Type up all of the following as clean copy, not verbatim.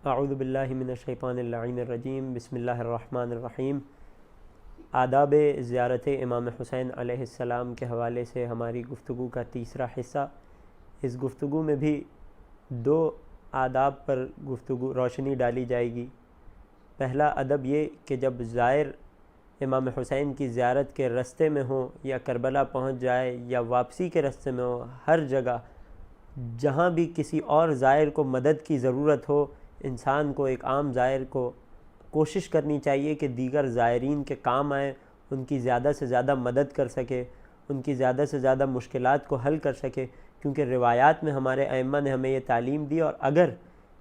اعوذ باللہ من الشیطان اللعین الرجیم، بسم اللہ الرحمن الرحیم۔ آداب زیارت امام حسین علیہ السلام کے حوالے سے ہماری گفتگو کا تیسرا حصہ۔ اس گفتگو میں بھی دو آداب پر روشنی ڈالی جائے گی۔ پہلا ادب یہ کہ جب زائر امام حسین کی زیارت کے رستے میں ہو یا کربلا پہنچ جائے یا واپسی کے رستے میں ہو، ہر جگہ جہاں بھی کسی اور زائر کو مدد کی ضرورت ہو، انسان کو، ایک عام زائر کو کوشش کرنی چاہیے کہ دیگر زائرین کے کام آئیں، ان کی زیادہ سے زیادہ مدد کر سکے، ان کی زیادہ سے زیادہ مشکلات کو حل کر سکے، کیونکہ روایات میں ہمارے ائمہ نے ہمیں یہ تعلیم دی، اور اگر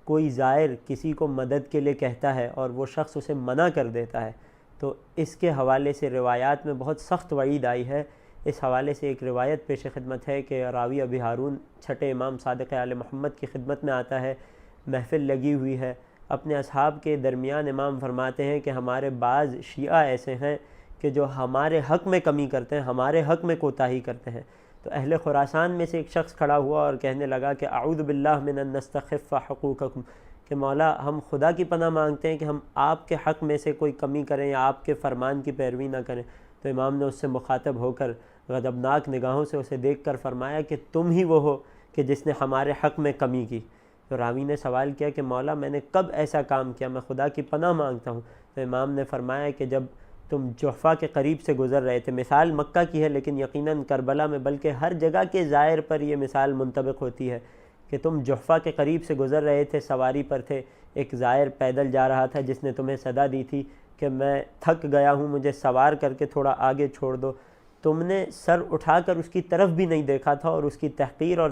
کوئی زائر کسی کو مدد کے لیے کہتا ہے اور وہ شخص اسے منع کر دیتا ہے تو اس کے حوالے سے روایات میں بہت سخت وعید آئی ہے۔ اس حوالے سے ایک روایت پیش خدمت ہے کہ راوی ابی ہارون چھٹے امام صادق آل محمد کی خدمت میں آتا ہے، محفل لگی ہوئی ہے، اپنے اصحاب کے درمیان امام فرماتے ہیں کہ ہمارے بعض شیعہ ایسے ہیں کہ جو ہمارے حق میں کمی کرتے ہیں، ہمارے حق میں کوتاہی کرتے ہیں۔ تو اہل خراسان میں سے ایک شخص کھڑا ہوا اور کہنے لگا کہ اعوذ باللہ من ان نستخف حقوقکم، کہ مولا ہم خدا کی پناہ مانگتے ہیں کہ ہم آپ کے حق میں سے کوئی کمی کریں یا آپ کے فرمان کی پیروی نہ کریں۔ تو امام نے اس سے مخاطب ہو کر غضبناک نگاہوں سے اسے دیکھ کر فرمایا کہ تم ہی وہ ہو کہ جس نے ہمارے حق میں کمی کی۔ تو راوی نے سوال کیا کہ مولا میں نے کب ایسا کام کیا، میں خدا کی پناہ مانگتا ہوں۔ تو امام نے فرمایا کہ جب تم جحفہ کے قریب سے گزر رہے تھے، مثال مکہ کی ہے لیکن یقیناً کربلا میں بلکہ ہر جگہ کے زائر پر یہ مثال منطبق ہوتی ہے کہ تم جحفہ کے قریب سے گزر رہے تھے، سواری پر تھے، ایک زائر پیدل جا رہا تھا جس نے تمہیں صدا دی تھی کہ میں تھک گیا ہوں، مجھے سوار کر کے تھوڑا آگے چھوڑ دو۔ تم نے سر اٹھا کر اس کی طرف بھی نہیں دیکھا تھا اور اس کی تحقیر اور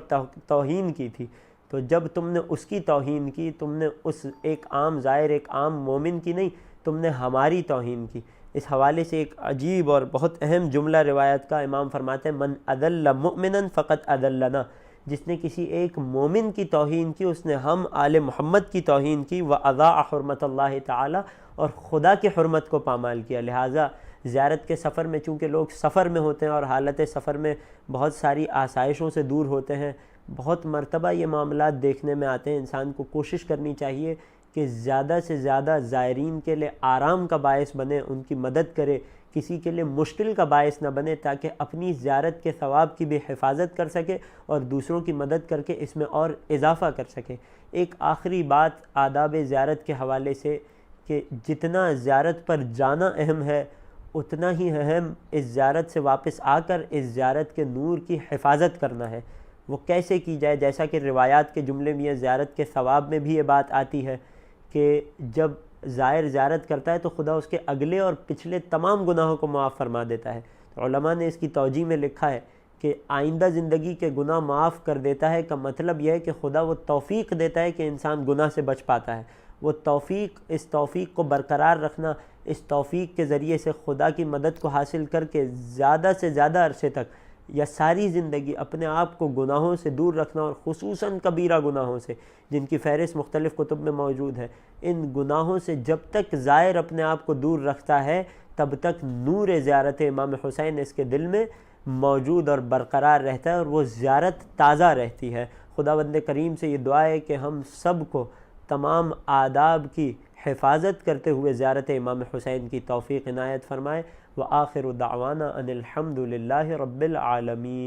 توہین کی تھی۔ تو جب تم نے اس کی توہین کی، تم نے اس ایک عام زائر، ایک عام مومن کی نہیں، تم نے ہماری توہین کی۔ اس حوالے سے ایک عجیب اور بہت اہم جملہ روایت کا امام فرماتے ہیں من اذل مؤمنا فقط اذلنا، جس نے کسی ایک مومن کی توہین کی اس نے ہم آل محمد کی توہین کی، وَأَضَاعَ حُرْمَةَ اللَّهِ تعالی، اور خدا کی حرمت کو پامال کیا۔ لہٰذا زیارت کے سفر میں چونکہ لوگ سفر میں ہوتے ہیں اور حالت سفر میں بہت ساری آسائشوں سے دور ہوتے ہیں، بہت مرتبہ یہ معاملات دیکھنے میں آتے ہیں، انسان کو کوشش کرنی چاہیے کہ زیادہ سے زیادہ زائرین کے لیے آرام کا باعث بنے، ان کی مدد کرے، کسی کے لیے مشکل کا باعث نہ بنے، تاکہ اپنی زیارت کے ثواب کی بھی حفاظت کر سکے اور دوسروں کی مدد کر کے اس میں اور اضافہ کر سکے۔ ایک آخری بات آداب زیارت کے حوالے سے کہ جتنا زیارت پر جانا اہم ہے، اتنا ہی اہم اس زیارت سے واپس آ کر اس زیارت کے نور کی حفاظت کرنا ہے۔ وہ کیسے کی جائے؟ جیسا کہ روایات کے جملے میں زیارت کے ثواب میں بھی یہ بات آتی ہے کہ جب زائر زیارت کرتا ہے تو خدا اس کے اگلے اور پچھلے تمام گناہوں کو معاف فرما دیتا ہے۔ تو علماء نے اس کی توجیہ میں لکھا ہے کہ آئندہ زندگی کے گناہ معاف کر دیتا ہے کا مطلب یہ ہے کہ خدا وہ توفیق دیتا ہے کہ انسان گناہ سے بچ پاتا ہے۔ وہ توفیق، اس توفیق کو برقرار رکھنا، اس توفیق کے ذریعے سے خدا کی مدد کو حاصل کر کے زیادہ سے زیادہ عرصے تک یا ساری زندگی اپنے آپ کو گناہوں سے دور رکھنا، اور خصوصاً کبیرہ گناہوں سے جن کی فہرست مختلف کتب میں موجود ہے، ان گناہوں سے جب تک زائر اپنے آپ کو دور رکھتا ہے تب تک نور زیارت امام حسین اس کے دل میں موجود اور برقرار رہتا ہے اور وہ زیارت تازہ رہتی ہے۔ خداوند کریم سے یہ دعا ہے کہ ہم سب کو تمام آداب کی حفاظت کرتے ہوئے زیارت امام حسین کی توفیق عنایت فرمائے۔ وآخر دعوانا ان الحمد للہ رب العالمین۔